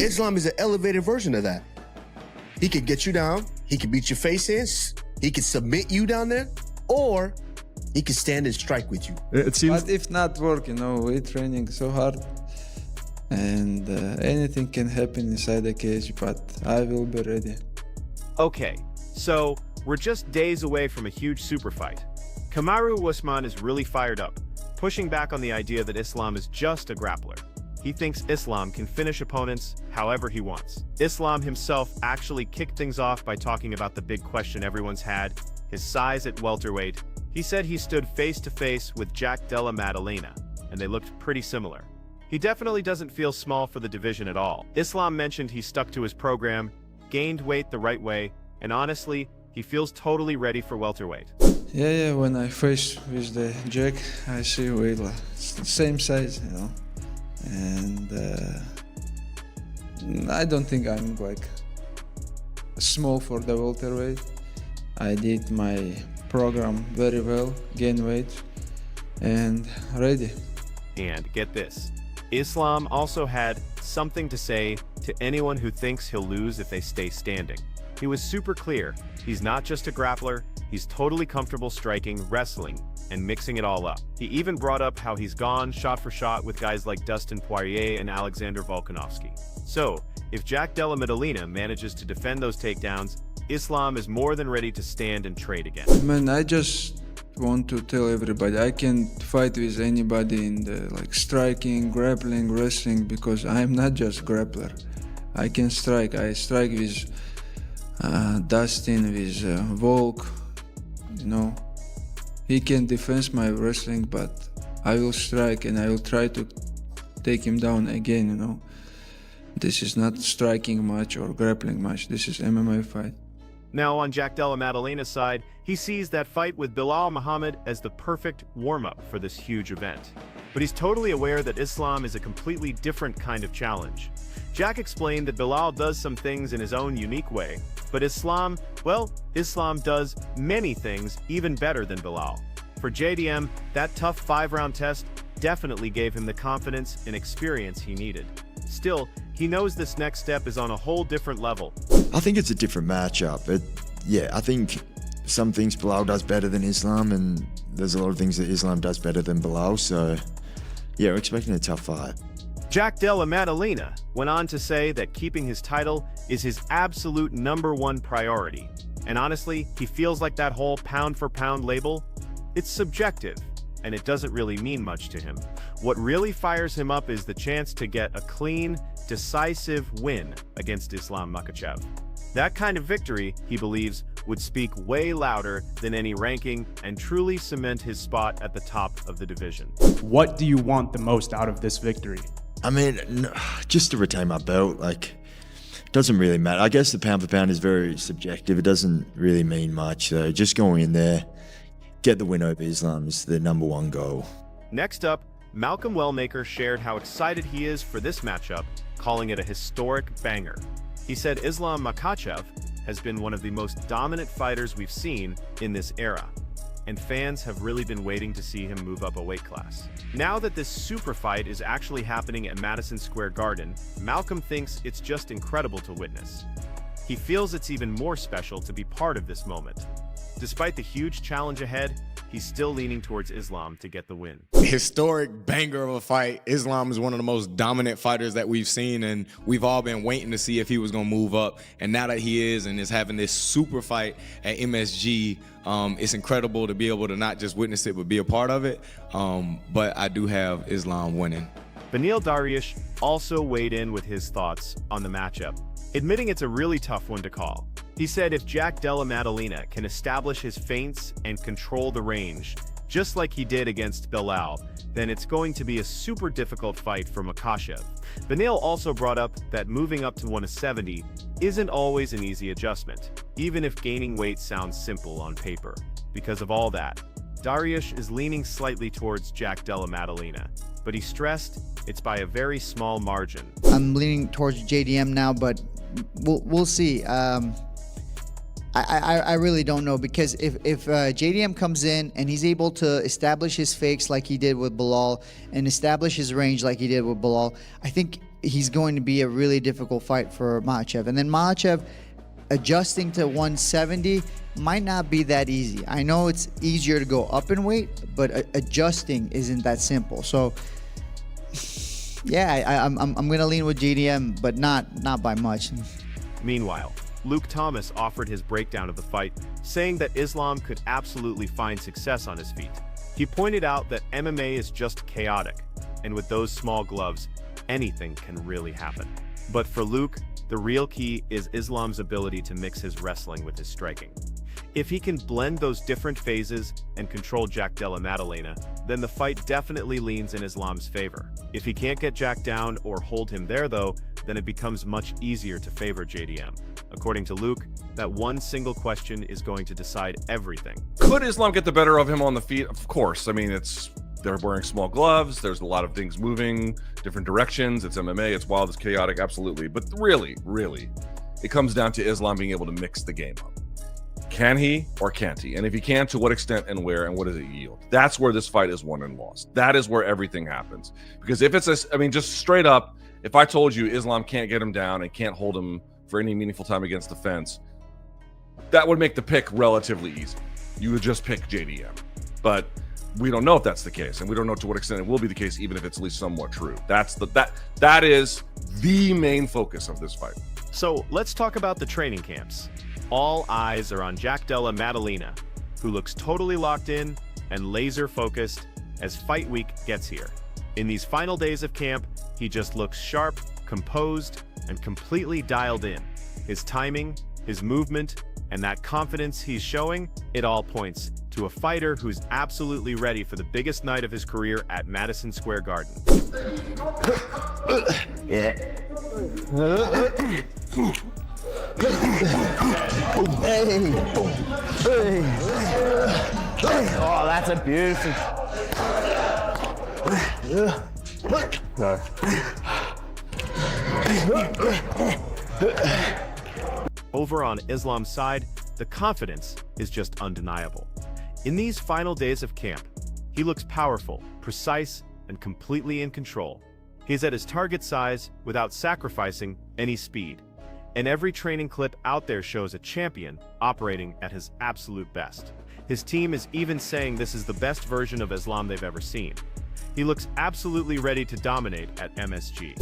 Islam is an elevated version of that. He could get you down, he could beat your face in, he could submit you down there, or he could stand and strike with you. It seems. But if not work, we're training so hard, and anything can happen inside the cage, but I will be ready. Okay, so we're just days away from a huge super fight. Kamaru Usman is really fired up, pushing back on the idea that Islam is just a grappler. He thinks Islam can finish opponents however he wants. Islam himself actually kicked things off by talking about the big question everyone's had, his size at welterweight. He said he stood face-to-face with Jack Della Maddalena, and they looked pretty similar. He definitely doesn't feel small for the division at all. Islam mentioned he stuck to his program, gained weight the right way, and honestly, he feels totally ready for welterweight. Yeah, when I face with the Jack, I see weight like same size, and I don't think I'm like small for the welterweight. I did my program very well, gain weight, and ready. And get this, Islam also had something to say to anyone who thinks he'll lose if they stay standing. He was super clear, he's not just a grappler, he's totally comfortable striking, wrestling, and mixing it all up. He even brought up how he's gone shot for shot with guys like Dustin Poirier and Alexander Volkanovski. So, if Jack Della Maddalena manages to defend those takedowns, Islam is more than ready to stand and trade again. Man, I just want to tell everybody I can fight with anybody in the striking, grappling, wrestling, because I'm not just grappler. I can strike. I strike with Dustin, with Volk, He can defend my wrestling, but I will strike and I will try to take him down again, This is not striking match or grappling match. This is MMA fight. Now on Jack Della Maddalena's side, he sees that fight with Belal Muhammad as the perfect warm-up for this huge event. But he's totally aware that Islam is a completely different kind of challenge. Jack explained that Belal does some things in his own unique way, but Islam does many things even better than Belal. For JDM, that tough 5-round test definitely gave him the confidence and experience he needed. Still, he knows this next step is on a whole different level. I think it's a different matchup. I think some things Belal does better than Islam, and there's a lot of things that Islam does better than Belal. So, yeah, we're expecting a tough fight. Jack Della Maddalena went on to say that keeping his title is his absolute #1 priority. And honestly, he feels like that whole pound-for-pound label, it's subjective, and it doesn't really mean much to him. What really fires him up is the chance to get a clean, decisive win against Islam Makhachev. That kind of victory, he believes, would speak way louder than any ranking and truly cement his spot at the top of the division. What do you want the most out of this victory? I mean, just to retain my belt, doesn't really matter. I guess the pound for pound is very subjective. It doesn't really mean much. So just going in there, get the win over Islam is the #1 goal. Next up, Malcolm Wellmaker shared how excited he is for this matchup, calling it a historic banger. He said Islam Makhachev has been one of the most dominant fighters we've seen in this era, and fans have really been waiting to see him move up a weight class. Now that this super fight is actually happening at Madison Square Garden, Malcolm thinks it's just incredible to witness. He feels it's even more special to be part of this moment. Despite the huge challenge ahead, he's still leaning towards Islam to get the win. Historic banger of a fight. Islam is one of the most dominant fighters that we've seen, and we've all been waiting to see if he was going to move up. And now that he is and is having this super fight at MSG, it's incredible to be able to not just witness it, but be a part of it. But I do have Islam winning. Beneil Dariush also weighed in with his thoughts on the matchup, admitting it's a really tough one to call. He said if Jack Della Maddalena can establish his feints and control the range, just like he did against Belal, then it's going to be a super difficult fight for Makhachev. Beneil also brought up that moving up to 170 isn't always an easy adjustment, even if gaining weight sounds simple on paper. Because of all that, Dariush is leaning slightly towards Jack Della Maddalena, but he stressed it's by a very small margin. I'm leaning towards JDM now, but we'll see. I really don't know, because if JDM comes in and he's able to establish his fakes like he did with Belal and establish his range like he did with Belal, I think he's going to be a really difficult fight for Makhachev. And then Makhachev adjusting to 170 might not be that easy. I know it's easier to go up in weight, but adjusting isn't that simple. So yeah, I'm gonna lean with JDM, but not by much. Meanwhile, Luke Thomas offered his breakdown of the fight, saying that Islam could absolutely find success on his feet. He pointed out that MMA is just chaotic, and with those small gloves, anything can really happen. But for Luke, the real key is Islam's ability to mix his wrestling with his striking. If he can blend those different phases and control Jack Della Maddalena, then the fight definitely leans in Islam's favor. If he can't get Jack down or hold him there though, then it becomes much easier to favor JDM. According to Luke, that one single question is going to decide everything. Could Islam get the better of him on the feet? Of course. I mean, they're wearing small gloves. There's a lot of things moving, different directions. It's MMA. It's wild. It's chaotic. Absolutely. But really, it comes down to Islam being able to mix the game up. Can he or can't he? And if he can, to what extent and where, and what does it yield? That's where this fight is won and lost. That is where everything happens. Because if it's just straight up, if I told you Islam can't get him down and can't hold him for any meaningful time against the fence, that would make the pick relatively easy. You would just pick JDM. But we don't know if that's the case, and we don't know to what extent it will be the case, even if it's at least somewhat true. That is the main focus of this fight. So let's talk about the training camps. All eyes are on Jack Della Maddalena, who looks totally locked in and laser focused as fight week gets here. In these final days of camp, he just looks sharp, composed, and completely dialed in. His timing, his movement, and that confidence he's showing, it all points to a fighter who's absolutely ready for the biggest night of his career at Madison Square Garden. Oh, that's a beautiful. No. Over on Islam's side, the confidence is just undeniable. In these final days of camp, he looks powerful, precise, and completely in control. He's at his target size without sacrificing any speed. And every training clip out there shows a champion operating at his absolute best. His team is even saying this is the best version of Islam they've ever seen. He looks absolutely ready to dominate at MSG.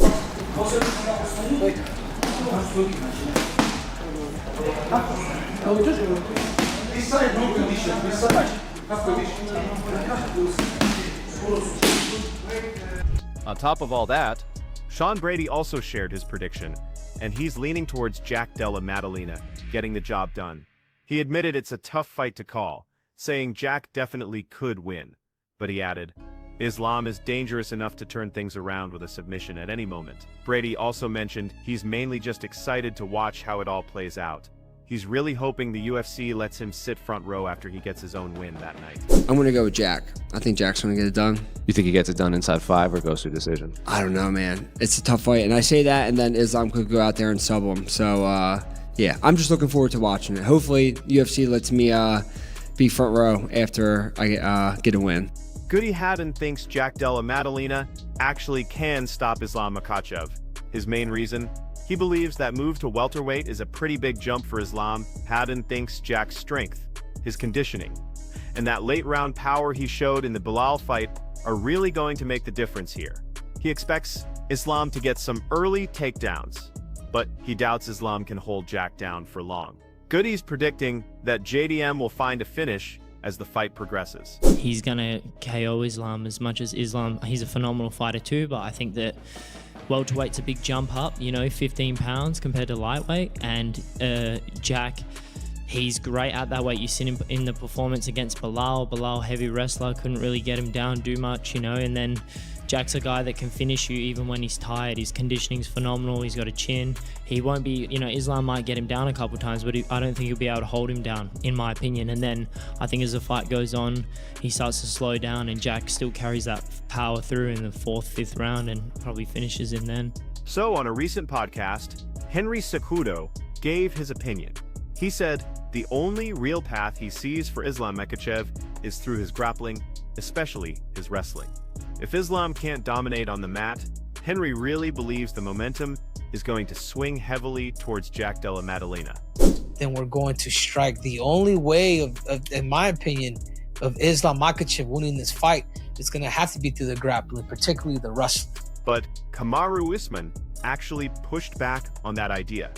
On top of all that, Sean Brady also shared his prediction, and he's leaning towards Jack Della Maddalena getting the job done. He admitted it's a tough fight to call, saying Jack definitely could win. But he added, Islam is dangerous enough to turn things around with a submission at any moment. Brady also mentioned he's mainly just excited to watch how it all plays out. He's really hoping the UFC lets him sit front row after he gets his own win that night. I'm going to go with Jack. I think Jack's going to get it done. You think he gets it done inside 5 or goes to decision? I don't know, man. It's a tough fight. And I say that, and then Islam could go out there and sub him. So, yeah, I'm just looking forward to watching it. Hopefully, UFC lets me be front row after I get a win. Goody Haddon thinks Jack Della Maddalena actually can stop Islam Makhachev. His main reason? He believes that move to welterweight is a pretty big jump for Islam. Haddon thinks Jack's strength, his conditioning, and that late-round power he showed in the Bilal fight are really going to make the difference here. He expects Islam to get some early takedowns, but he doubts Islam can hold Jack down for long. Goody's predicting that JDM will find a finish as the fight progresses. He's gonna KO Islam as much as Islam. He's a phenomenal fighter too, but I think that welterweight's a big jump up, 15 pounds compared to lightweight. And Jack, he's great at that weight. You see him in the performance against Bilal. Bilal, heavy wrestler, couldn't really get him down, do much, and then Jack's a guy that can finish you even when he's tired. His conditioning's phenomenal. He's got a chin. He won't be, Islam might get him down a couple times, but I don't think he'll be able to hold him down, in my opinion. And then I think as the fight goes on, he starts to slow down, and Jack still carries that power through in the 4th, 5th round and probably finishes him then. So on a recent podcast, Henry Cejudo gave his opinion. He said the only real path he sees for Islam Makhachev is through his grappling, especially his wrestling. If Islam can't dominate on the mat, Henry really believes the momentum is going to swing heavily towards Jack Della Maddalena. Then we're going to strike. The only way, in my opinion, of Islam Makhachev winning this fight is going to have to be through the grappling, particularly the wrestling. But Kamaru Usman actually pushed back on that idea.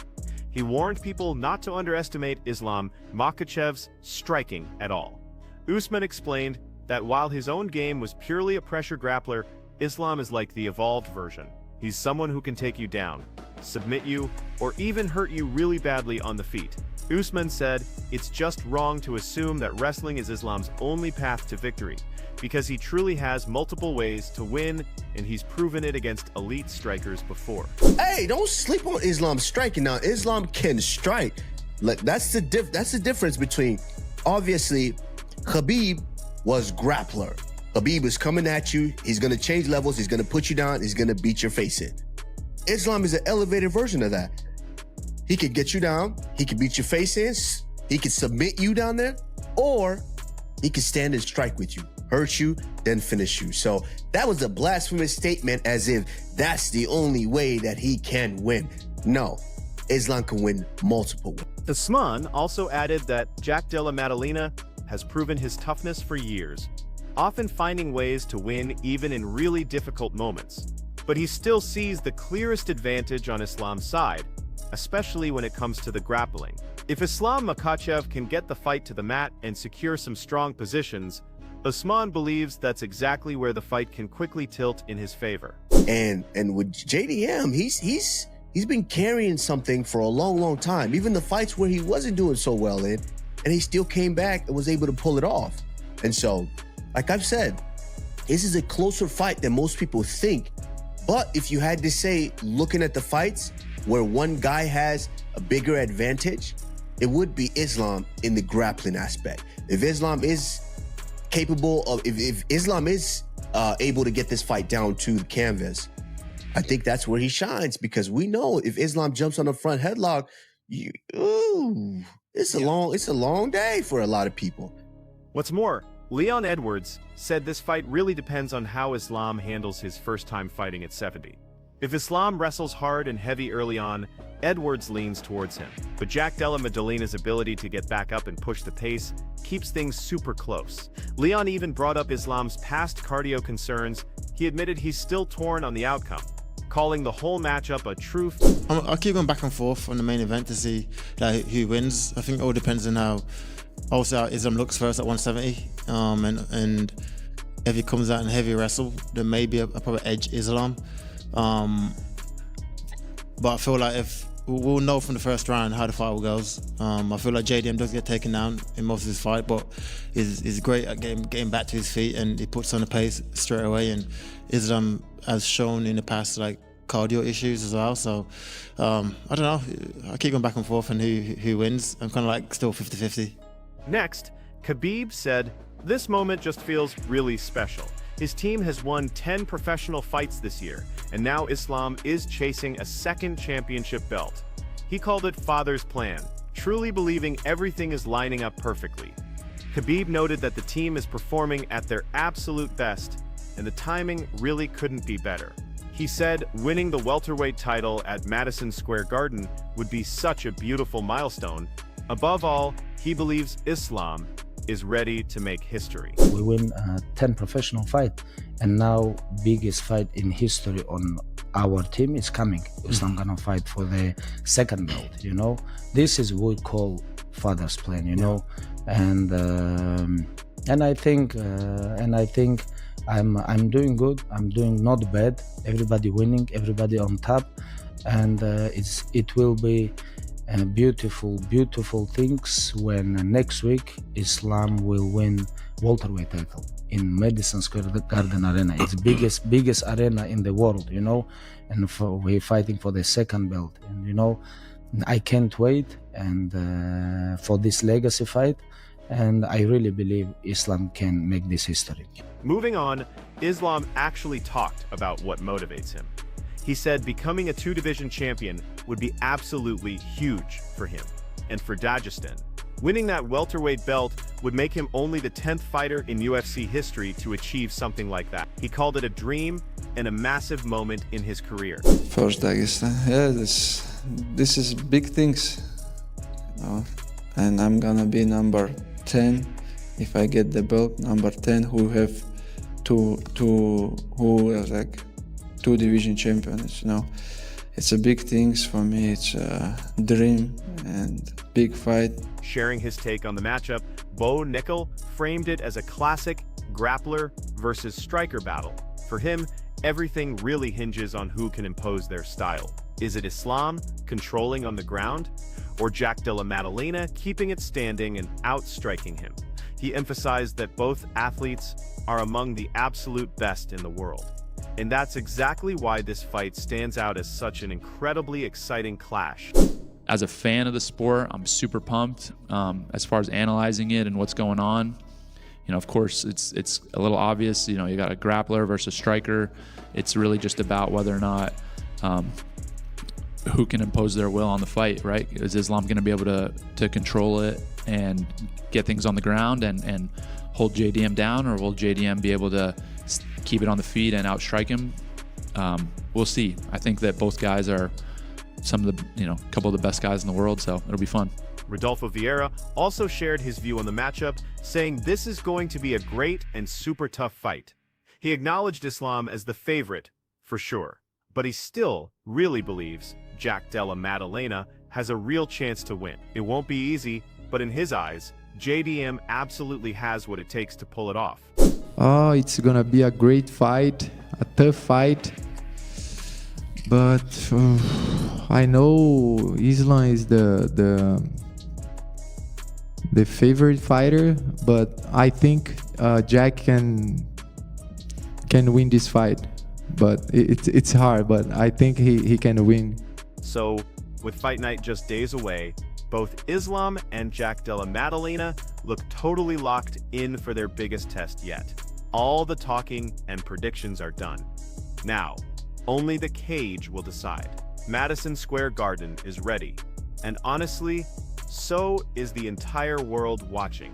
He warned people not to underestimate Islam Makhachev's striking at all. Usman explained that while his own game was purely a pressure grappler, Islam is like the evolved version. He's someone who can take you down, submit you, or even hurt you really badly on the feet. Usman said it's just wrong to assume that wrestling is Islam's only path to victory, because he truly has multiple ways to win, and he's proven it against elite strikers before. Hey, don't sleep on Islam's striking. Now, Islam can strike. Like that's the difference between, obviously, Khabib was grappler. Khabib is coming at you. He's gonna change levels. He's gonna put you down. He's gonna beat your face in. Islam is an elevated version of that. He could get you down. He could beat your face in. He could submit you down there, or he could stand and strike with you, hurt you, then finish you. So that was a blasphemous statement, as if that's the only way that he can win. No, Islam can win multiple ways. Usman also added that Jack Della Maddalena has proven his toughness for years, often finding ways to win even in really difficult moments. But he still sees the clearest advantage on Islam's side, especially when it comes to the grappling. If Islam Makhachev can get the fight to the mat and secure some strong positions, Usman believes that's exactly where the fight can quickly tilt in his favor. And with JDM, he's been carrying something for a long time. Even the fights where he wasn't doing so well in, and he still came back and was able to pull it off. And so, like I've said, this is a closer fight than most people think. But if you had to say, looking at the fights where one guy has a bigger advantage, it would be Islam in the grappling aspect. If Islam is capable of, if Islam is able to get this fight down to the canvas, I think that's where he shines, because we know if Islam jumps on the front headlock, it's a long day for a lot of people. What's more, Leon Edwards said this fight really depends on how Islam handles his first time fighting at 70. If Islam wrestles hard and heavy early on, Edwards leans towards him. But Jack Della Maddalena's ability to get back up and push the pace keeps things super close. Leon even brought up Islam's past cardio concerns. He admitted he's still torn on the outcome, calling the whole matchup a true... I'll keep going back and forth on the main event to see who wins. I think it all depends on how Islam looks first at 170, and if he comes out in heavy wrestle, there may be a probably edge Islam. But I feel like if we'll know from the first round how the fight goes. I feel like JDM does get taken down in most of his fight, but he's great at getting back to his feet, and he puts on the pace straight away. And Islam has shown in the past like cardio issues as well. So I don't know. I keep going back and forth on who wins. I'm kind of like still 50-50. Next, Khabib said, "This moment just feels really special. His team has won 10 professional fights this year, and now Islam is chasing a second championship belt. He called it Father's Plan, truly believing everything is lining up perfectly." Khabib noted that the team is performing at their absolute best, and the timing really couldn't be better. He said winning the welterweight title at Madison Square Garden would be such a beautiful milestone. Above all, he believes Islam is ready to make history. We win 10 professional fights, and now biggest fight in history on our team is coming. Islam gonna fight for the second belt. You know, this is what we call Father's Plan. You know, and I think I'm doing good. I'm doing not bad. Everybody winning, everybody on top, and it will be beautiful things when next week Islam will win welterweight title in Madison Square Garden Arena. It's biggest arena in the world, you know, and we're fighting for the second belt. And you know, I can't wait and for this legacy fight, and I really believe Islam can make this history. Moving on, Islam actually talked about what motivates him. He said becoming a two-division champion would be absolutely huge for him and for Dagestan. Winning that welterweight belt would make him only the 10th fighter in UFC history to achieve something like that. He called it a dream and a massive moment in his career. First Dagestan, yeah, this is big things, you know? And I'm gonna be number 10 if I get the belt. Number 10 who have two division champions, you know. It's a big things for me. It's a dream and big fight. Sharing his take on the matchup, Bo Nickel framed it as a classic grappler versus striker battle. For him, everything really hinges on who can impose their style. Is it Islam controlling on the ground, or Jack Della Maddalena keeping it standing and outstriking him? He emphasized that both athletes are among the absolute best in the world. And that's exactly why this fight stands out as such an incredibly exciting clash. As a fan of the sport, I'm super pumped as far as analyzing it and what's going on. You know, of course, it's a little obvious. You know, you got a grappler versus striker. It's really just about whether or not who can impose their will on the fight, right? Is Islam going to be able to control it and get things on the ground and hold JDM down, or will JDM be able to keep it on the feet and outstrike him? We'll see. I think that both guys are some of the, you know, a couple of the best guys in the world, so it'll be fun. Rodolfo Vieira also shared his view on the matchup, saying this is going to be a great and super tough fight. He acknowledged Islam as the favorite, for sure, but he still really believes Jack Della Maddalena has a real chance to win. It won't be easy, but in his eyes, JDM absolutely has what it takes to pull it off. Oh, it's gonna be a great fight, a tough fight. But I know Islam is the favorite fighter, but I think Jack can win this fight. But it's hard, but I think he can win. So, with Fight Night just days away, both Islam and Jack Della Maddalena look totally locked in for their biggest test yet. All the talking and predictions are done. Now, only the cage will decide. Madison Square Garden is ready, and honestly, so is the entire world watching.